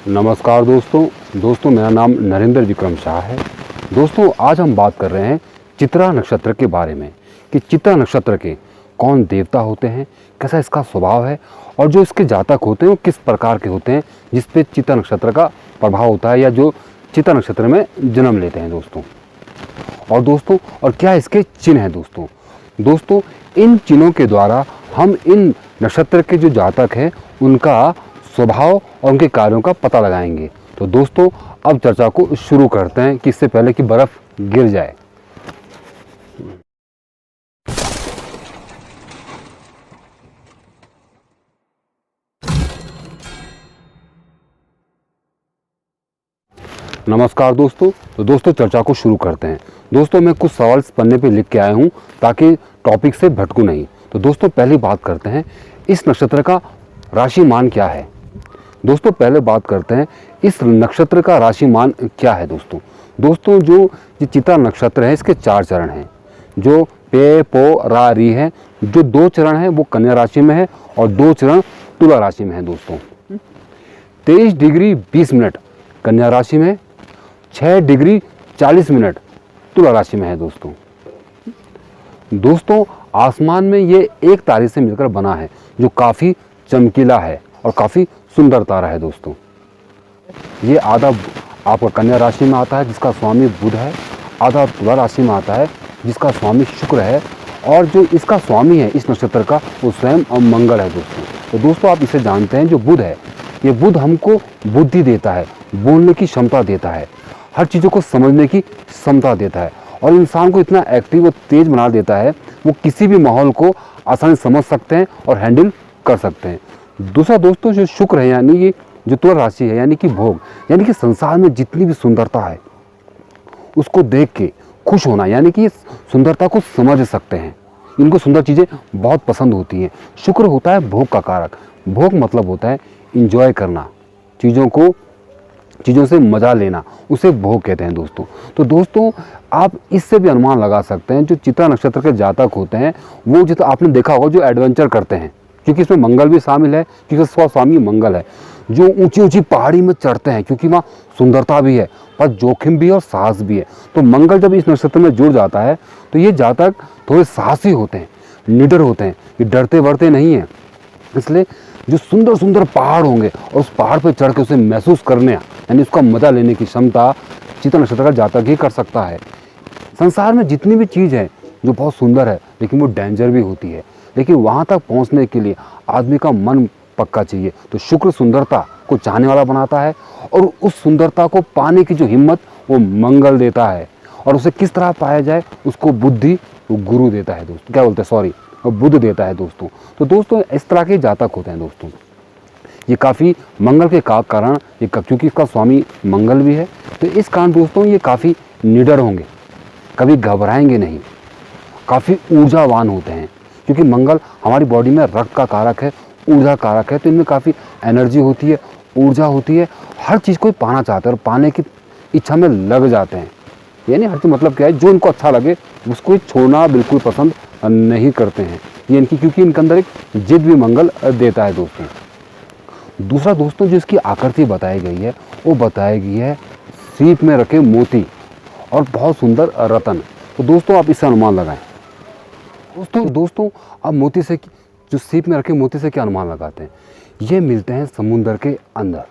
नमस्कार दोस्तों मेरा नाम नरेंद्र विक्रम शाह है। दोस्तों आज हम बात कर रहे हैं चित्रा नक्षत्र के बारे में कि चित्रा नक्षत्र के कौन देवता होते हैं, कैसा इसका स्वभाव है और जो इसके जातक होते हैं वो किस प्रकार के होते हैं जिस पे चित्रा नक्षत्र का प्रभाव होता है या जो चित्रा नक्षत्र में जन्म लेते हैं दोस्तों और क्या इसके चिन्ह हैं दोस्तों इन चिन्हों के द्वारा हम इन नक्षत्र के जो जातक हैं उनका स्वभाव और उनके कार्यों का पता लगाएंगे। तो दोस्तों अब चर्चा को शुरू करते हैं कि इससे पहले कि बर्फ गिर जाए। नमस्कार दोस्तों चर्चा को शुरू करते हैं। दोस्तों मैं कुछ सवाल इस पन्ने पे लिख के आया हूँ ताकि टॉपिक से भटकूं नहीं। तो दोस्तों पहली बात करते हैं इस नक्षत्र का राशि मान क्या है। दोस्तों पहले बात करते हैं इस नक्षत्र का राशि मान क्या है दोस्तों जो ये चित्रा नक्षत्र है इसके 4 चरण हैं। जो पे पो रा री है, जो 2 चरण हैं वो कन्या राशि में है और 2 चरण तुला राशि में है दोस्तों। 23 डिग्री 20 मिनट कन्या राशि में, 6 डिग्री 40 मिनट तुला राशि में है दोस्तों आसमान में ये एक तारे से मिलकर बना है जो काफ़ी चमकीला है और काफ़ी सुंदर तारा है दोस्तों। ये आधा आपका कन्या राशि में आता है जिसका स्वामी बुध है, आधा तुला राशि में आता है जिसका स्वामी शुक्र है और जो इसका स्वामी है इस नक्षत्र का वो स्वयं मंगल है दोस्तों। तो दोस्तों आप इसे जानते हैं जो बुध है, ये बुध हमको बुद्धि देता है, बोलने की क्षमता देता है, हर चीज़ों को समझने की क्षमता देता है और इंसान को इतना एक्टिव और तेज बना देता है वो किसी भी माहौल को आसानी से समझ सकते हैं और हैंडल कर सकते हैं। दूसरा दोस्तों जो शुक्र है यानी कि जो तुला राशि है यानी कि भोग, यानी कि संसार में जितनी भी सुंदरता है उसको देख के खुश होना, यानी कि सुंदरता को समझ सकते हैं। इनको सुंदर चीज़ें बहुत पसंद होती हैं। शुक्र होता है भोग का कारक। भोग मतलब होता है इंजॉय करना, चीज़ों से मज़ा लेना, उसे भोग कहते हैं दोस्तों। तो दोस्तों आप इससे भी अनुमान लगा सकते हैं जो चित्रा नक्षत्र के जातक होते हैं वो जितना आपने देखा होगा जो एडवेंचर करते हैं, क्योंकि इसमें मंगल भी शामिल है, क्योंकि इसका स्वामी मंगल है, जो ऊंची ऊंची पहाड़ी में चढ़ते हैं क्योंकि वहाँ सुंदरता भी है पर जोखिम भी है और साहस भी है। तो मंगल जब इस नक्षत्र में जुड़ जाता है तो ये जातक थोड़े साहसी होते हैं, निडर होते हैं, ये डरते वरते नहीं हैं। इसलिए जो सुंदर सुंदर पहाड़ होंगे और उस पहाड़ पर चढ़ के उसे महसूस करने यानी उसका मजा लेने की क्षमता चित्रा नक्षत्र का जातक ही कर सकता है। संसार में जितनी भी चीज़ है जो बहुत सुंदर है लेकिन वो डेंजर भी होती है, लेकिन वहाँ तक पहुँचने के लिए आदमी का मन पक्का चाहिए। तो शुक्र सुंदरता को चाहने वाला बनाता है और उस सुंदरता को पाने की जो हिम्मत वो मंगल देता है और उसे किस तरह पाया जाए उसको बुद्धि वो गुरु देता है दोस्तों, क्या बोलते हैं सॉरी और बुध देता है दोस्तों। तो दोस्तों इस तरह के जातक होते हैं दोस्तों। ये काफ़ी मंगल के कारण ये क्योंकि इसका स्वामी मंगल भी है तो इस कारण दोस्तों ये काफ़ी निडर होंगे, कभी घबराएंगे नहीं, काफ़ी ऊर्जावान होते हैं क्योंकि मंगल हमारी बॉडी में रक्त का कारक है, ऊर्जा कारक है। तो इनमें काफ़ी एनर्जी होती है, ऊर्जा होती है, हर चीज़ को पाना चाहते हैं और पाने की इच्छा में लग जाते हैं। यानी हर चीज़ मतलब क्या है, जो इनको अच्छा लगे उसको छोड़ना बिल्कुल पसंद नहीं करते हैं ये इनकी, क्योंकि इनके अंदर एक जिद भी मंगल देता है दोस्तों। दूसरा दोस्तों जो इसकी आकृति बताई गई है वो बताई गई है सीप में रखे मोती और बहुत सुंदर रतन। तो दोस्तों आप इससे अनुमान लगाएं। दोस्तों आप मोती से जो सीप में रखे मोती से क्या अनुमान लगाते हैं, ये मिलते हैं समुंदर के अंदर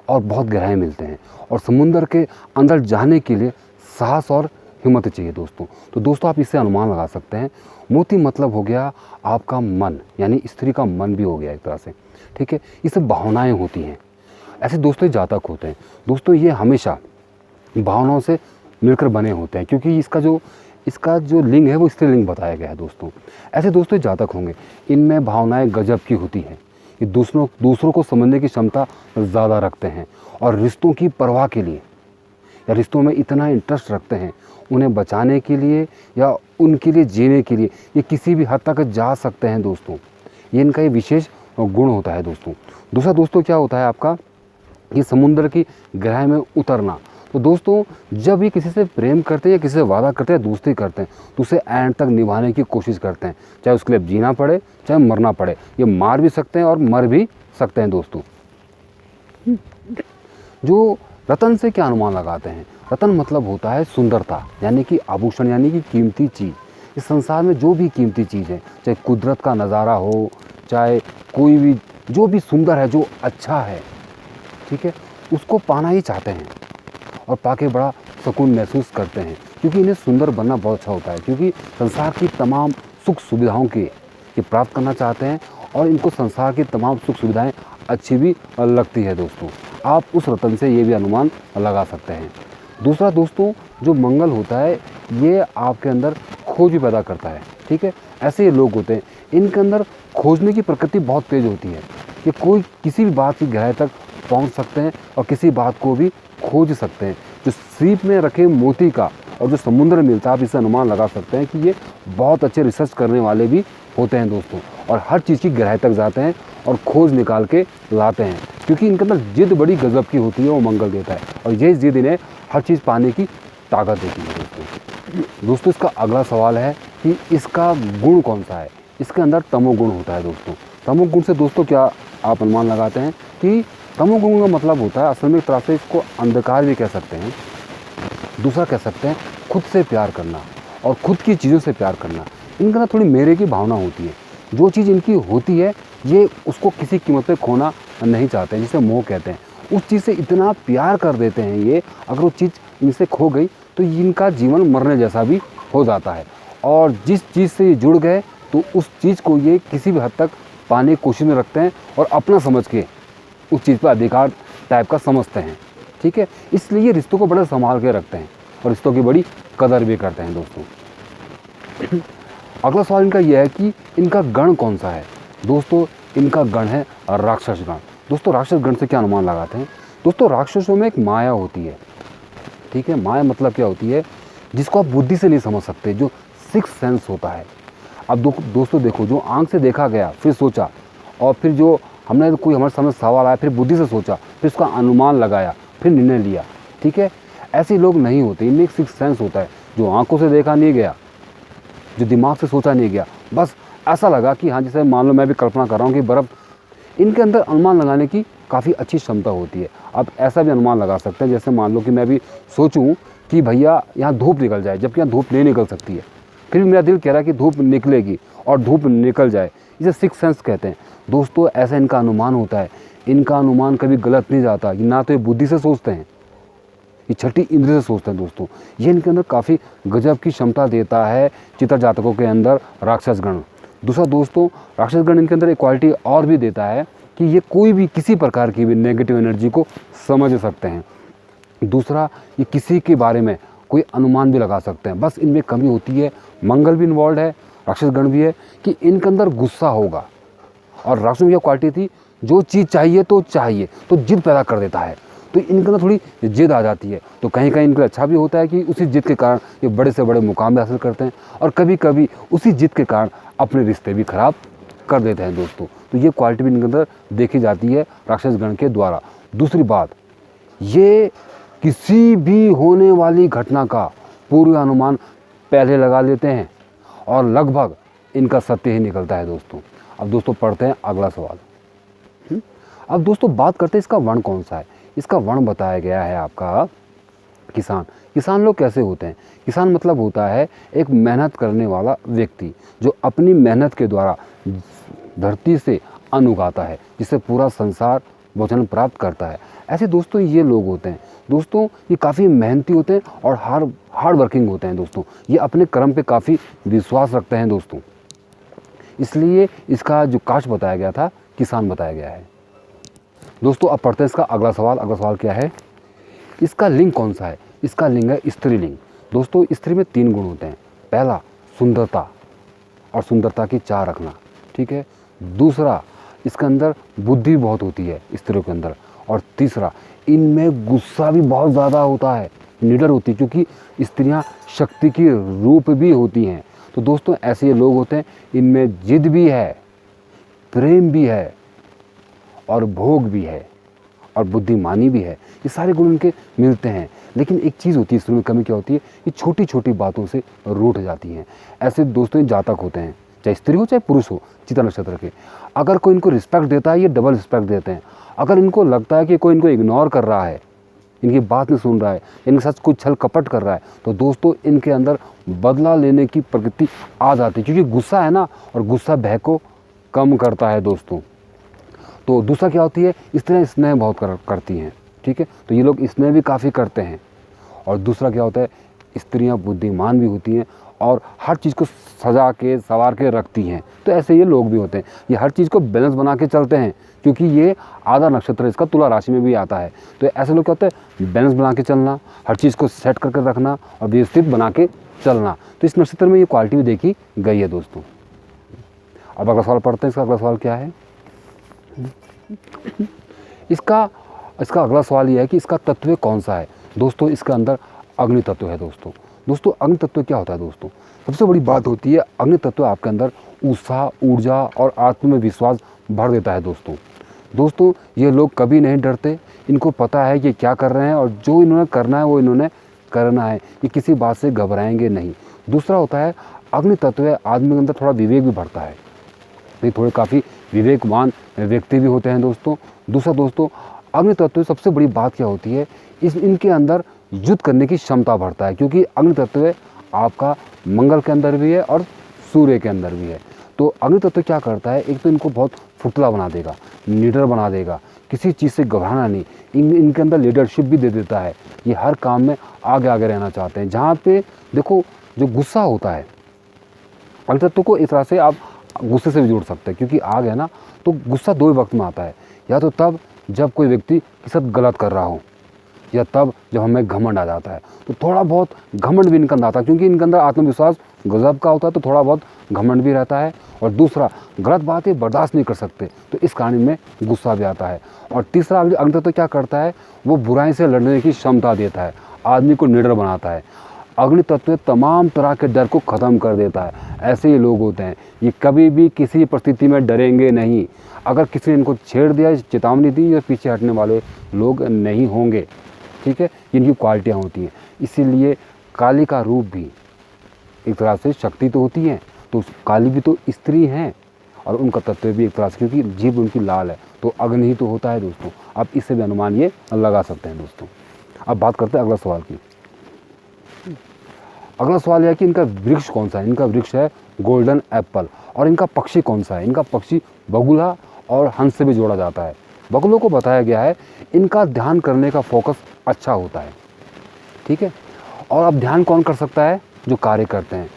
और बहुत गहराई मिलते हैं और समुंदर के अंदर जाने के लिए साहस और हिम्मत चाहिए दोस्तों। तो दोस्तों आप इससे अनुमान लगा सकते हैं मोती मतलब हो गया आपका मन, यानी स्त्री का मन भी हो गया एक तरह से, ठीक है। इससे भावनाएं होती हैं, ऐसे दोस्तों जातक होते हैं दोस्तों। ये हमेशा भावनाओं से मिलकर बने होते हैं क्योंकि इसका जो लिंग है वो स्त्रीलिंग बताया गया है दोस्तों। ऐसे दोस्तों जातक होंगे, इनमें भावनाएं गजब की होती हैं। ये दूसरों को समझने की क्षमता ज़्यादा रखते हैं और रिश्तों की परवाह के लिए या रिश्तों में इतना इंटरेस्ट रखते हैं, उन्हें बचाने के लिए या उनके लिए जीने के लिए ये किसी भी हद तक जा सकते हैं दोस्तों। ये इनका ये विशेष गुण होता है दोस्तों। दूसरा दोस्तों क्या होता है आपका, ये समुद्र की गहराई में उतरना। तो दोस्तों जब ये किसी से प्रेम करते हैं या किसी से वादा करते हैं, दोस्ती करते हैं, तो उसे एंड तक निभाने की कोशिश करते हैं, चाहे उसके लिए जीना पड़े चाहे मरना पड़े। ये मार भी सकते हैं और मर भी सकते हैं दोस्तों। जो रतन से क्या अनुमान लगाते हैं? रतन मतलब होता है सुंदरता, यानी कि आभूषण, यानी कि कीमती चीज़। इस संसार में जो भी कीमती चीज़ है, चाहे कुदरत का नज़ारा हो, चाहे कोई भी जो भी सुंदर है, जो अच्छा है, ठीक है, उसको पाना ही चाहते हैं और पाके बड़ा सुकून महसूस करते हैं, क्योंकि इन्हें सुंदर बनना बहुत अच्छा होता है, क्योंकि संसार की तमाम सुख सुविधाओं के ये प्राप्त करना चाहते हैं और इनको संसार की तमाम सुख सुविधाएं अच्छी भी लगती है दोस्तों। आप उस रतन से ये भी अनुमान लगा सकते हैं। दूसरा दोस्तों, जो मंगल होता है ये आपके अंदर खोज भी पैदा करता है, ठीक है। ऐसे ये लोग होते हैं, इनके अंदर खोजने की प्रकृति बहुत तेज होती है, कि कोई किसी भी बात की गहराई तक पहुंच सकते हैं और किसी बात को भी खोज सकते हैं। जो सीप में रखे मोती का और जो समुद्र में मिलता है, आप इससे अनुमान लगा सकते हैं कि ये बहुत अच्छे रिसर्च करने वाले भी होते हैं दोस्तों, और हर चीज़ की गहराई तक जाते हैं और खोज निकाल के लाते हैं, क्योंकि इनके अंदर जिद बड़ी गजब की होती है, वो मंगल देता है, और यही जिद इन्हें हर चीज़ पाने की ताकत देती है दोस्तों। इसका अगला सवाल है कि इसका गुण कौन सा है? इसके अंदर तमोगुण होता है दोस्तों। तमोगुण से दोस्तों क्या आप अनुमान लगाते हैं कि तमोगुण का मतलब होता है, असल में एक तरह से इसको अंधकार भी कह सकते हैं, दूसरा कह सकते हैं खुद से प्यार करना और खुद की चीज़ों से प्यार करना। इनके अंदर थोड़ी मेरे की भावना होती है, जो चीज़ इनकी होती है ये उसको किसी कीमत पे खोना नहीं चाहते हैं, जिसे मोह कहते हैं। उस चीज़ से इतना प्यार कर देते हैं ये, अगर वो चीज़ इनसे खो गई तो इनका जीवन मरने जैसा भी हो जाता है, और जिस चीज़ से ये जुड़ गए तो उस चीज़ को ये किसी भी हद तक पाने की कोशिश में रखते हैं और अपना समझ के उस चीज़ पर अधिकार टाइप का समझते हैं, ठीक है। इसलिए रिश्तों को बड़ा संभाल के रखते हैं और रिश्तों की बड़ी कदर भी करते हैं दोस्तों। अगला सवाल इनका यह है कि इनका गण कौन सा है? दोस्तों इनका गण है राक्षस गण। दोस्तों राक्षस गण से क्या अनुमान लगाते हैं? दोस्तों राक्षसों में एक माया होती है, ठीक है। माया मतलब क्या होती है? जिसको आप बुद्धि से नहीं समझ सकते, जो सिक्स सेंस होता है। अब दोस्तों देखो, जो आंख से देखा गया फिर सोचा, और फिर जो हमने कोई हमारे सामने सवाल आया फिर बुद्धि से सोचा, फिर उसका अनुमान लगाया, फिर निर्णय लिया, ठीक है। ऐसे लोग नहीं होते, इनमें एक सिक्स सेंस होता है, जो आंखों से देखा नहीं गया, जो दिमाग से सोचा नहीं गया, बस ऐसा लगा कि हाँ, जैसे मान लो मैं भी कल्पना कर रहा हूँ कि बर्फ़, इनके अंदर अनुमान लगाने की काफ़ी अच्छी क्षमता होती है। आप ऐसा भी अनुमान लगा सकते हैं, जैसे मान लो कि मैं भी सोचूं कि भैया यहाँ धूप निकल जाए, जबकि यहाँ धूप नहीं निकल सकती है, फिर भी मेरा दिल कह रहा है कि धूप निकलेगी और धूप निकल जाए। इसे सिक्स सेंस कहते हैं दोस्तों। ऐसा इनका अनुमान होता है, इनका अनुमान कभी गलत नहीं जाता, ना तो ये बुद्धि से सोचते हैं, ये छठी इंद्रिय से सोचते हैं दोस्तों। ये इनके अंदर काफ़ी गजब की क्षमता देता है चित्रा जातकों के अंदर राक्षस गण। दूसरा दोस्तों, राक्षस गण इनके अंदर एक क्वालिटी और भी देता है कि ये कोई भी किसी प्रकार की भी नेगेटिव एनर्जी को समझ सकते हैं। दूसरा, ये किसी के बारे में कोई अनुमान भी लगा सकते हैं। बस इनमें कमी होती है, मंगल भी इन्वॉल्व है, राक्षस गण भी है, कि इनके अंदर गुस्सा होगा। और राक्षस में यह क्वालिटी थी, जो चीज़ चाहिए तो जिद पैदा कर देता है, तो इनके अंदर थोड़ी जिद आ जाती है। तो कहीं कहीं इनके लिए अच्छा भी होता है कि उसी जिद के कारण ये बड़े से बड़े मुकाम भी हासिल करते हैं, और कभी कभी उसी जिद के कारण अपने रिश्ते भी खराब कर देते हैं दोस्तों। तो ये क्वालिटी भी इनके अंदर देखी जाती है राक्षस गण के द्वारा। दूसरी बात, ये किसी भी होने वाली घटना का पूर्व अनुमान पहले लगा लेते हैं और लगभग इनका सत्य ही निकलता है दोस्तों। अब दोस्तों पढ़ते हैं अगला सवाल। अब दोस्तों बात करते हैं इसका वर्ण कौन सा है। इसका वर्ण बताया गया है आपका किसान। किसान लोग कैसे होते हैं? किसान मतलब होता है एक मेहनत करने वाला व्यक्ति, जो अपनी मेहनत के द्वारा धरती से अन्न उगाता है, जिससे पूरा संसार भोजन प्राप्त करता है। ऐसे दोस्तों ये लोग होते हैं दोस्तों, ये काफ़ी मेहनती होते हैं और हार्ड वर्किंग होते हैं दोस्तों। ये अपने कर्म पे काफ़ी विश्वास रखते हैं दोस्तों, इसलिए इसका जो कास्ट बताया गया था किसान बताया गया है दोस्तों। अब पढ़ते हैं इसका अगला सवाल। अगला सवाल क्या है? इसका लिंग कौन सा है? इसका लिंग है स्त्रीलिंग। दोस्तों स्त्री में 3 गुण होते हैं। पहला, सुंदरता और सुंदरता की चाह रखना, ठीक है। दूसरा, इसके अंदर बुद्धि बहुत होती है स्त्रियों के अंदर। और तीसरा, इनमें गुस्सा भी बहुत ज़्यादा होता है, निडर होती है, क्योंकि स्त्रियां शक्ति की रूप भी होती हैं। तो दोस्तों ऐसे ये लोग होते हैं, इनमें जिद भी है, प्रेम भी है, और भोग भी है, और बुद्धिमानी भी है। ये सारे गुण इनके मिलते हैं। लेकिन एक चीज़ होती है इसमें कमी, क्या होती है? ये छोटी छोटी बातों से रूठ जाती हैं। ऐसे दोस्तों जातक होते हैं चाहे स्त्री हो चाहे पुरुष हो चित्रा नक्षत्र के। अगर कोई इनको रिस्पेक्ट देता है ये डबल रिस्पेक्ट देते हैं। अगर इनको लगता है कि कोई इनको इग्नोर कर रहा है, इनकी बात नहीं सुन रहा है, इनके साथ कुछ छल कपट कर रहा है, तो दोस्तों इनके अंदर बदला लेने की प्रवृत्ति आ जाती है, क्योंकि गुस्सा है ना, और गुस्सा भय को कम करता है दोस्तों। तो दूसरा क्या होती है, स्त्रियाँ स्नेह बहुत करती हैं, ठीक है, तो ये लोग स्नेह भी काफ़ी करते हैं। और दूसरा क्या होता है, स्त्रियाँ बुद्धिमान भी होती हैं और हर चीज़ को सजा के संवार के रखती हैं। तो ऐसे ये लोग भी होते हैं, ये हर चीज़ को बैलेंस बना के चलते हैं, क्योंकि ये आधा नक्षत्र इसका तुला राशि में भी आता है। तो ऐसे लोग क्या होते हैं, बैलेंस बना के चलना, हर चीज़ को सेट करके रखना और व्यवस्थित बना के चलना। तो इस नक्षत्र में ये क्वालिटी भी देखी गई है दोस्तों। अब अगला सवाल पढ़ते हैं। इसका अगला सवाल क्या है, इसका अगला सवाल ये है कि इसका तत्व कौन सा है। दोस्तों इसका अंदर अग्नि तत्व है दोस्तों अग्नि तत्व क्या होता है दोस्तों, सबसे बड़ी बात होती है अग्नि तत्व आपके अंदर उत्साह, ऊर्जा और आत्म में विश्वास भर देता है दोस्तों ये लोग कभी नहीं डरते, इनको पता है कि क्या कर रहे हैं और जो इन्होंने करना है वो इन्होंने करना है, ये किसी बात से घबराएंगे नहीं। दूसरा होता है अग्नि तत्व है, आदमी के अंदर थोड़ा विवेक भी बढ़ता है, ये थोड़े काफ़ी विवेकवान व्यक्ति भी होते हैं दोस्तों। दूसरा दोस्तों अग्नि तत्व सबसे बड़ी बात क्या होती है, इनके अंदर युद्ध करने की क्षमता बढ़ता है, क्योंकि अग्नि तत्व आपका मंगल के अंदर भी है और सूर्य के अंदर भी है। तो अग्नि तत्व क्या करता है, एक तो इनको बहुत फुर्तीला बना देगा, निडर बना देगा, किसी चीज़ से घबराना नहीं, इनके अंदर लीडरशिप भी दे देता है, ये हर काम में आगे आगे रहना चाहते हैं। जहाँ पे देखो जो गुस्सा होता है, अग्नि तत्व को इस तरह से आप गुस्से से भी जोड़ सकते हैं, क्योंकि आग है ना, तो गुस्सा दो ही वक्त में आता है, या तो तब जब कोई व्यक्ति के साथ गलत कर रहा हो, या तब जब हमें घमंड आ जाता है। तो थोड़ा बहुत घमंड भी इनके अंदर आता है, क्योंकि इनके अंदर आत्मविश्वास गजब का होता है, तो थोड़ा बहुत घमंड भी रहता है। और दूसरा गलत बातें बर्दाश्त नहीं कर सकते, तो इस कारण में गुस्सा भी आता है। और तीसरा अग्नि तत्व क्या करता है, वो बुराई से लड़ने की क्षमता देता है, आदमी को निडर बनाता है। अग्नि तत्व तमाम तरह के डर को ख़त्म कर देता है। ऐसे ही लोग होते हैं, ये कभी भी किसी परिस्थिति में डरेंगे नहीं। अगर किसी ने इनको छेड़ दिया, चेतावनी दी, या पीछे हटने वाले लोग नहीं होंगे, ठीक है, इनकी क्वालिटियाँ होती हैं। इसीलिए काली का रूप भी एक तरह से शक्ति तो होती है, तो काली भी तो स्त्री हैं, और उनका तत्व भी एक तरह से, क्योंकि जीभ उनकी लाल है, तो अग्नि ही तो होता है दोस्तों। आप इससे भी अनुमान ये लगा सकते हैं दोस्तों। अब बात करते हैं अगला सवाल की। अगला सवाल है कि इनका वृक्ष कौन सा है। इनका वृक्ष है गोल्डन एप्पल। और इनका पक्षी कौन सा है, इनका पक्षी बगुला और हंस से भी जोड़ा जाता है। बगुलों को बताया गया है इनका ध्यान करने का फोकस अच्छा होता है, ठीक है। और अब ध्यान कौन कर सकता है, जो कार्य करते हैं,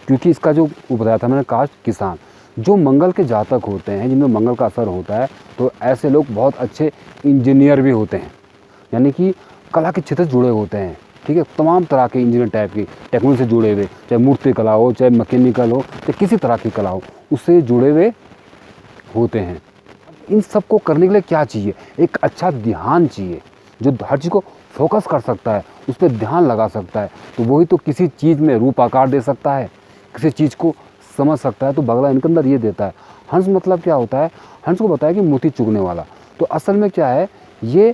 क्योंकि इसका जो बताया था मैंने, कास्ट किसान, जो मंगल के जातक होते हैं, जिनमें मंगल का असर होता है, तो ऐसे लोग बहुत अच्छे इंजीनियर भी होते हैं, यानी कि कला के क्षेत्र से जुड़े होते हैं, ठीक है। तमाम तरह के इंजीनियर टाइप की टेक्नोलॉजी से जुड़े हुए, चाहे मूर्ति कला हो, चाहे मैकेनिकल हो, चाहे किसी तरह की कला हो, उससे जुड़े हुए होते हैं। इन सब को करने के लिए क्या चाहिए, एक अच्छा ध्यान चाहिए, जो हर चीज़ को फोकस कर सकता है, उस पर ध्यान लगा सकता है, तो वही तो किसी चीज़ में रूप आकार दे सकता है, किसी चीज़ को समझ सकता है। तो बगला इनके अंदर ये देता है। हंस मतलब क्या होता है, हंस को बताया कि मोती चुगने वाला। तो असल में क्या है, ये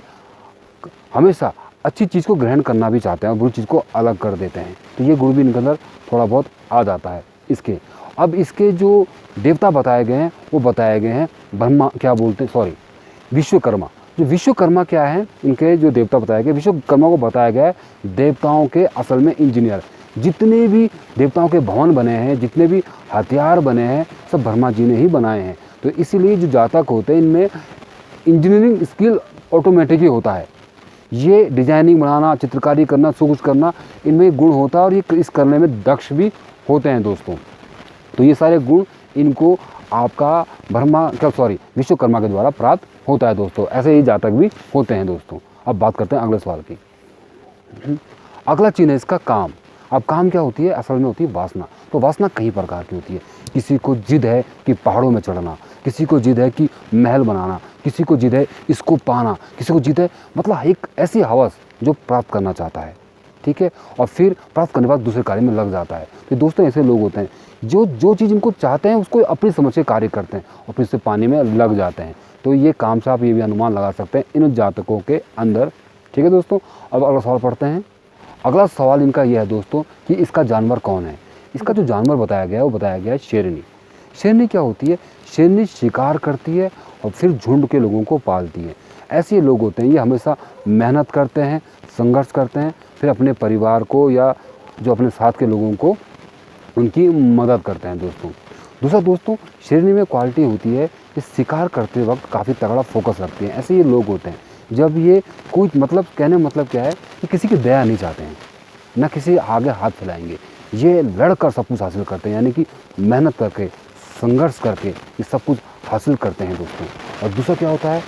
हमेशा अच्छी चीज़ को ग्रहण करना भी चाहते हैं और बुरी चीज़ को अलग कर देते हैं। तो ये गुण भी इनके अंदर थोड़ा बहुत आ जाता है इसके। अब इसके जो देवता बताए गए हैं वो बताए गए हैं ब्रह्मा, क्या बोलते हैं, सॉरी, विश्वकर्मा। जो विश्वकर्मा क्या है, इनके जो देवता बताए गए, विश्वकर्मा को बताया गया है देवताओं के असल में इंजीनियर। जितने भी देवताओं के भवन बने हैं, जितने भी हथियार बने हैं, सब ब्रह्मा जी ने ही बनाए हैं। तो इसीलिए जो जातक होते हैं, इनमें इंजीनियरिंग स्किल ऑटोमेटिक ही होता है। ये डिजाइनिंग बनाना, चित्रकारी करना, सब कुछ करना, इनमें गुण होता है और ये इस करने में दक्ष भी होते हैं दोस्तों। तो ये सारे गुण इनको आपका विश्वकर्मा के द्वारा प्राप्त होता है दोस्तों। ऐसे ही जातक भी होते हैं दोस्तों। अब बात करते हैं अगले सवाल की। अगला चिन्ह है इसका काम। अब काम क्या होती है, असल में होती है वासना। तो वासना कई प्रकार की होती है। किसी को जिद है कि पहाड़ों में चढ़ना, किसी को जिद है कि महल बनाना, किसी को जिद है इसको पाना, किसी को जिद है मतलब एक ऐसी हवस जो प्राप्त करना चाहता है, ठीक है, और फिर प्राप्त करने के बाद दूसरे कार्य में लग जाता है। तो दोस्तों ऐसे लोग होते हैं जो चीज़ इनको चाहते हैं उसको अपनी समझ से कार्य करते हैं और फिर से पानी में लग जाते हैं। तो ये काम से आप ये भी अनुमान लगा सकते हैं इन जातकों के अंदर, ठीक है दोस्तों। अब अगला सवाल पढ़ते हैं। अगला सवाल इनका यह है दोस्तों कि इसका जानवर कौन है। इसका जो जानवर बताया गया है वो बताया गया है शेरनी। शेरनी क्या होती है? शेरनी शिकार करती है और फिर झुंड के लोगों को पालती है। ऐसे ये लोग होते हैं, ये हमेशा मेहनत करते हैं, संघर्ष करते हैं, फिर अपने परिवार को या जो अपने साथ के लोगों को उनकी मदद करते हैं दोस्तों। दूसरा दोस्तों, शेरनी में क्वालिटी होती है, ये शिकार करते वक्त काफ़ी तगड़ा फोकस रखती हैं। ऐसे ये लोग होते हैं जब ये कोई मतलब कहने मतलब क्या है कि किसी की दया नहीं चाहते हैं, ना किसी आगे हाथ फैलाएंगे। ये लड़कर सब कुछ हासिल करते हैं, यानी कि मेहनत करके, संघर्ष करके ये सब कुछ हासिल करते हैं दोस्तों। और दूसरा क्या होता है,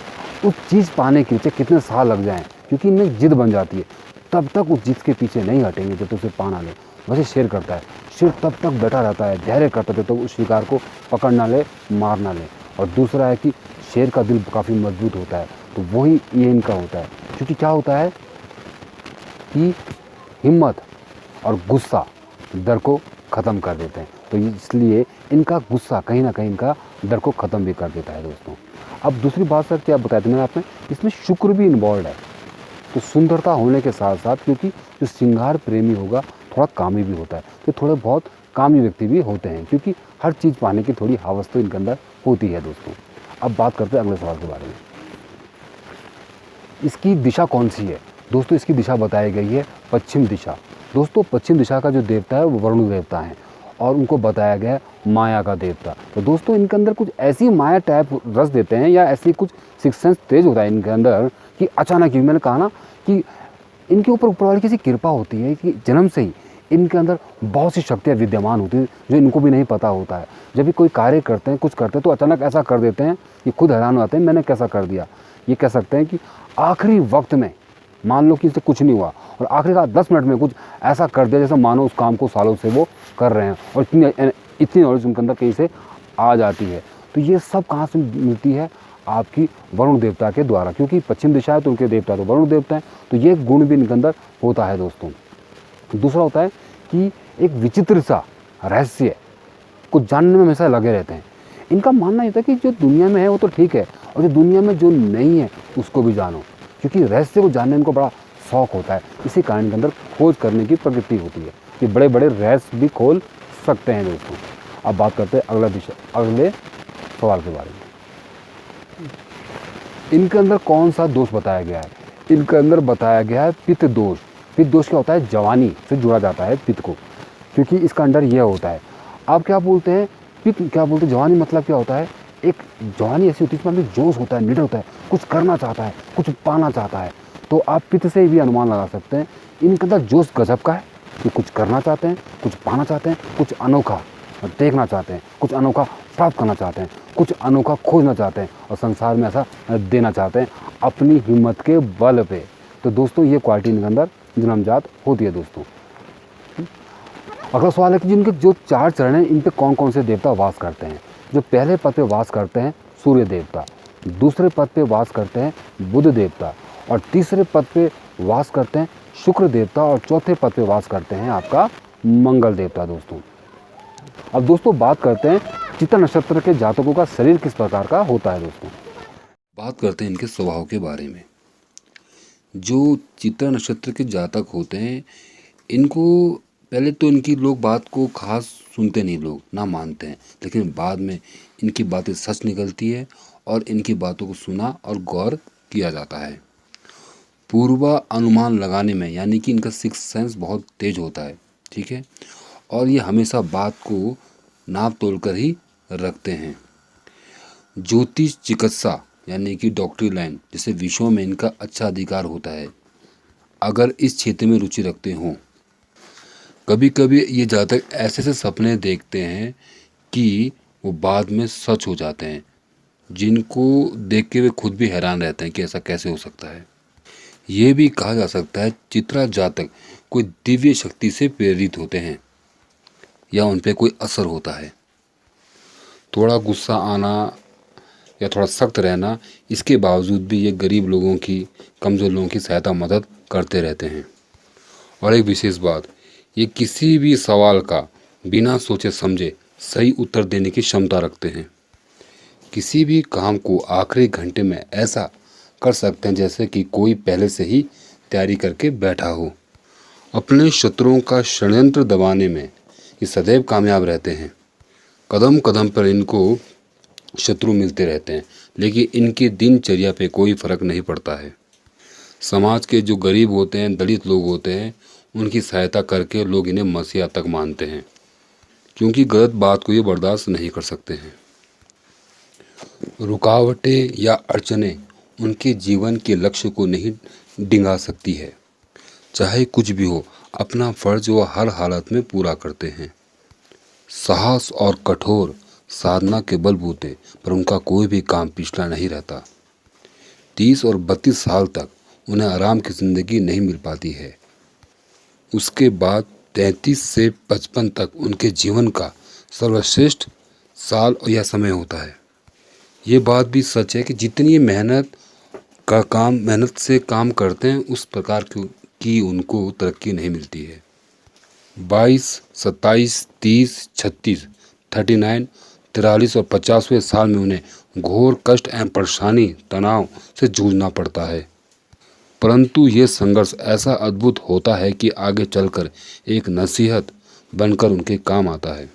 उस चीज़ पाने के पीछे कितने साल लग जाएँ, क्योंकि इनमें जिद बन जाती है, तब तक उस जिद के पीछे नहीं हटेंगे जब तक उसे पा ना ले। वैसे शेर करता है, शेर तब तक बैठा रहता है, धैर्य करता है जब तक उस शिकार को पकड़ ना ले, मार ना ले। और दूसरा है कि शेर का दिल काफ़ी मजबूत होता है, तो वही ये इनका होता है। क्योंकि क्या होता है कि हिम्मत और गुस्सा डर को ख़त्म कर देते हैं, तो इसलिए इनका गुस्सा कहीं ना कहीं इनका डर को ख़त्म भी कर देता है दोस्तों। अब दूसरी बात सर क्या बताया था मैंने आपने, इसमें शुक्र भी इन्वॉल्व है। तो सुंदरता होने के साथ साथ, क्योंकि जो श्रृंगार प्रेमी होगा थोड़ा कामी भी होता है, तो थोड़े बहुत कामी व्यक्ति भी होते हैं, क्योंकि हर चीज़ पाने की थोड़ी हवस तो इनके अंदर होती है दोस्तों। अब बात करते हैं अगले सवाल के बारे में, इसकी दिशा कौन सी है दोस्तों? इसकी दिशा बताई गई है पश्चिम दिशा। दोस्तों पश्चिम दिशा का जो देवता है वो वरुण देवता है, और उनको बताया गया है माया का देवता। तो दोस्तों इनके अंदर कुछ ऐसी माया टाइप रस देते हैं, या ऐसी कुछ सिक्स सेंस तेज होता है इनके अंदर कि अचानक ही, मैंने कहा ना कि इनके ऊपर ऊपर वाली किसी कृपा होती है कि जन्म से ही इनके अंदर बहुत सी शक्तियाँ विद्यमान होती हैं जो इनको भी नहीं पता होता है। जब भी कोई कार्य करते हैं, कुछ करते हैं, तो अचानक ऐसा कर देते हैं कि खुद हैरान हो जाते हैं, मैंने कैसा कर दिया। ये कह सकते हैं कि आखिरी वक्त में मान लो कि इससे कुछ नहीं हुआ और आखिरी का 10 मिनट में कुछ ऐसा कर दिया जैसे मानो उस काम को सालों से वो कर रहे हैं, और इतनी नॉलेज उनके अंदर कहीं से आ जाती है। तो ये सब कहाँ से मिलती है? आपकी वरुण देवता के द्वारा, क्योंकि पश्चिम दिशा है तो उनके देवता तो वरुण देवता हैं, तो ये गुण भी इनके अंदर होता है दोस्तों। दूसरा होता है कि एक विचित्र सा रहस्य कुछ जानने में हमेशा लगे रहते हैं। इनका मानना ये था कि जो दुनिया में है वो तो ठीक है, और जो दुनिया में जो नहीं है उसको भी जानो, क्योंकि रहस्य को जानने में इनको बड़ा शौक होता है। इसी कारण के अंदर खोज करने की प्रवृत्ति होती है कि बड़े बड़े रहस्य भी खोल सकते हैं दोस्तों। अब बात करते हैं अगले सवाल के बारे में, इनके अंदर कौन सा दोष बताया गया है? इनके अंदर बताया गया है पित्त दोष। पित्त दोष क्या होता है? जवानी से जुड़ा जाता है पित्त को, क्योंकि इसका अंदर यह होता है। आप क्या बोलते हैं? पित्त क्या बोलते हैं? जवानी मतलब क्या होता है? एक जवानी ऐसी होती है जिसमें जोश होता है, निडर होता है, कुछ करना चाहता है, कुछ पाना चाहता है। तो आप पित्त से भी अनुमान लगा सकते हैं इनके अंदर जोश गजब का है कि कुछ करना चाहते हैं, कुछ पाना चाहते हैं, कुछ अनोखा देखना चाहते हैं, कुछ अनोखा प्राप्त करना चाहते हैं, कुछ अनोखा खोजना चाहते हैं, और संसार में ऐसा देना चाहते हैं अपनी हिम्मत के बल पे। तो दोस्तों ये क्वालिटी इनके अंदर जन्मजात होती है दोस्तों। अगला सवाल है कि जिनके जो 4 चरण हैं इन पे कौन कौन से देवता वास करते हैं? जो पहले पद पे वास करते हैं सूर्य देवता, दूसरे पद पे वास करते हैं बुध देवता, और तीसरे पद पे वास करते हैं शुक्र देवता, और चौथे पद पे वास करते हैं आपका मंगल देवता दोस्तों। अब दोस्तों बात करते हैं चित्ता नक्षत्र के जातकों का शरीर किस प्रकार का होता है दोस्तों। बात करते हैं इनके स्वभाव के बारे में। जो चित्ता नक्षत्र के जातक होते हैं, इनको पहले तो इनकी लोग बात को खास सुनते नहीं, लोग ना मानते हैं, लेकिन बाद में इनकी बातें सच निकलती है और इनकी बातों को सुना और गौर किया जाता है। पूर्वा अनुमान लगाने में, यानी कि इनका सिक्स सेंस बहुत तेज होता है, ठीक है, और ये हमेशा बात को नाप तोल कर ही रखते हैं। ज्योतिष चिकित्सा यानी कि डॉक्टरी लाइन जैसे विषयों में इनका अच्छा अधिकार होता है, अगर इस क्षेत्र में रुचि रखते हों। कभी कभी ये जातक ऐसे ऐसे सपने देखते हैं कि वो बाद में सच हो जाते हैं, जिनको देख के वे खुद भी हैरान रहते हैं कि ऐसा कैसे हो सकता है। ये भी कहा जा सकता है चित्रा जातक कोई दिव्य शक्ति से प्रेरित होते हैं या उन पे कोई असर होता है। थोड़ा गुस्सा आना या थोड़ा सख्त रहना, इसके बावजूद भी ये गरीब लोगों की, कमज़ोर लोगों की सहायता मदद करते रहते हैं। और एक विशेष बात, ये किसी भी सवाल का बिना सोचे समझे सही उत्तर देने की क्षमता रखते हैं। किसी भी काम को आखिरी घंटे में ऐसा कर सकते हैं जैसे कि कोई पहले से ही तैयारी करके बैठा हो। अपने शत्रुओं का षड्यंत्र दबाने में ये सदैव कामयाब रहते हैं। कदम कदम पर इनको शत्रु मिलते रहते हैं, लेकिन इनकी दिनचर्या पे कोई फर्क नहीं पड़ता है। समाज के जो गरीब होते हैं, दलित लोग होते हैं, उनकी सहायता करके लोग इन्हें मसीहा तक मानते हैं, क्योंकि गलत बात को ये बर्दाश्त नहीं कर सकते हैं। रुकावटें या अड़चनें उनके जीवन के लक्ष्य को नहीं डिंगा सकती है। चाहे कुछ भी हो, अपना फर्ज वो हर हालत में पूरा करते हैं। साहस और कठोर साधना के बलबूते पर उनका कोई भी काम पिछड़ा नहीं रहता। 30 और 32 साल तक उन्हें आराम की ज़िंदगी नहीं मिल पाती है। उसके बाद 33 से 55 तक उनके जीवन का सर्वश्रेष्ठ साल या समय होता है। ये बात भी सच है कि जितनी मेहनत से काम करते हैं, उस प्रकार की उनको तरक्की नहीं मिलती है। 22, 27, 30, 36, 39, 43 और 50वें साल में उन्हें घोर कष्ट एवं परेशानी, तनाव से जूझना पड़ता है। परंतु ये संघर्ष ऐसा अद्भुत होता है कि आगे चलकर एक नसीहत बनकर उनके काम आता है।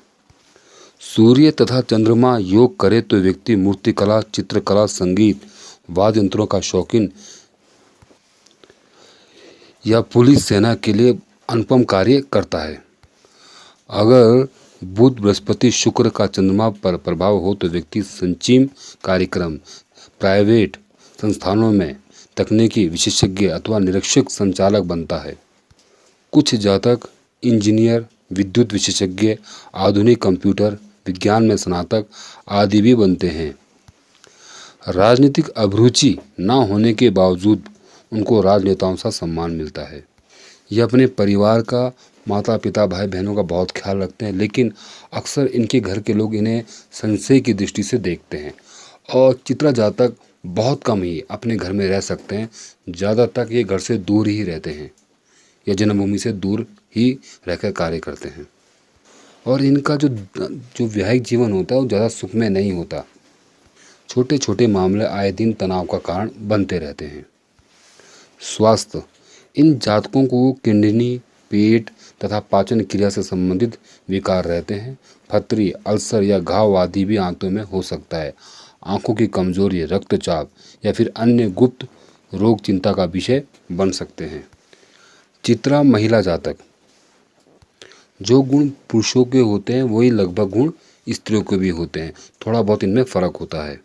सूर्य तथा चंद्रमा योग करे तो व्यक्ति मूर्तिकला, चित्रकला, संगीत, वाद्य यंत्रों का शौकीन या पुलिस सेना के लिए अनुपम कार्य करता है। अगर बुध, बृहस्पति, शुक्र का चंद्रमा पर प्रभाव हो तो व्यक्ति संचीम कार्यक्रम, प्राइवेट संस्थानों में तकनीकी विशेषज्ञ अथवा निरीक्षक संचालक बनता है। कुछ जातक इंजीनियर, विद्युत विशेषज्ञ, आधुनिक कंप्यूटर विज्ञान में स्नातक आदि भी बनते हैं। राजनीतिक अभिरुचि न होने के बावजूद उनको राजनेताओं से सम्मान मिलता है। ये अपने परिवार का, माता पिता, भाई बहनों का बहुत ख्याल रखते हैं, लेकिन अक्सर इनके घर के लोग इन्हें संशय की दृष्टि से देखते हैं। और चित्रा जातक बहुत कम ही अपने घर में रह सकते हैं, ज़्यादातर ये घर से दूर ही रहते हैं या जन्मभूमि से दूर ही रहकर कार्य करते हैं। और इनका जो वैवाहिक जीवन होता है वो ज़्यादा सुखमय नहीं होता। छोटे छोटे मामले आए दिन तनाव का कारण बनते रहते हैं। स्वास्थ्य, इन जातकों को किडनी, पेट तथा पाचन क्रिया से संबंधित विकार रहते हैं। फतरी, अल्सर या घाव आदि भी आंतों में हो सकता है। आंखों की कमजोरी, रक्तचाप या फिर अन्य गुप्त रोग चिंता का विषय बन सकते हैं। चित्रा महिला जातक, जो गुण पुरुषों के होते हैं वही लगभग गुण स्त्रियों के भी होते हैं, थोड़ा बहुत इनमें फर्क होता है।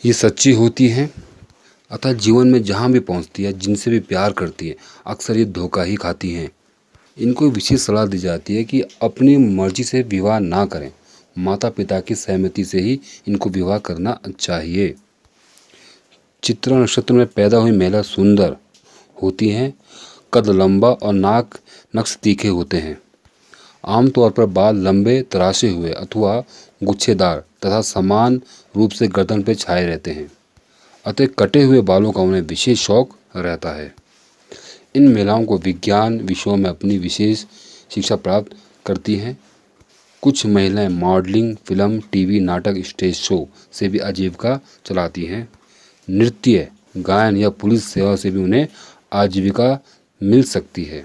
ये सच्ची होती हैं, अतः जीवन में जहाँ भी पहुँचती है, जिनसे भी प्यार करती है, अक्सर ये धोखा ही खाती हैं। इनको विशेष सलाह दी जाती है कि अपनी मर्जी से विवाह ना करें, माता पिता की सहमति से ही इनको विवाह करना चाहिए। चित्रा नक्षत्र में पैदा हुई महिला सुंदर होती हैं, कद लंबा और नाक नक्श तीखे होते हैं। आमतौर पर बाल लंबे, तराशे हुए अथवा गुच्छेदार तथा समान रूप से गर्दन पर छाए रहते हैं। अतः कटे हुए बालों का उन्हें विशेष शौक रहता है। इन महिलाओं को विज्ञान विषयों में अपनी विशेष शिक्षा प्राप्त करती हैं। कुछ महिलाएं मॉडलिंग, फिल्म, टीवी, नाटक, स्टेज शो से भी आजीविका चलाती हैं। नृत्य, गायन या पुलिस सेवा से भी उन्हें आजीविका मिल सकती है।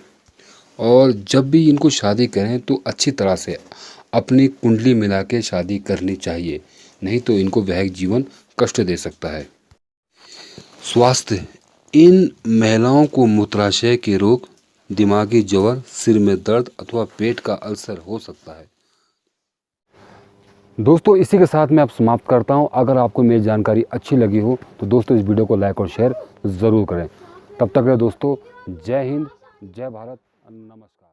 और जब भी इनको शादी करें तो अच्छी तरह से अपनी कुंडली मिला के शादी करनी चाहिए, नहीं तो इनको वैवाहिक जीवन कष्ट दे सकता है। स्वास्थ्य, इन महिलाओं को मूत्राशय के रोग, दिमागी ज्वर, सिर में दर्द अथवा पेट का अल्सर हो सकता है। दोस्तों इसी के साथ मैं अब समाप्त करता हूं। अगर आपको मेरी जानकारी अच्छी लगी हो तो दोस्तों इस वीडियो को लाइक और शेयर ज़रूर करें। तब तक के लिए दोस्तों जय हिंद, जय भारत, नमस्कार।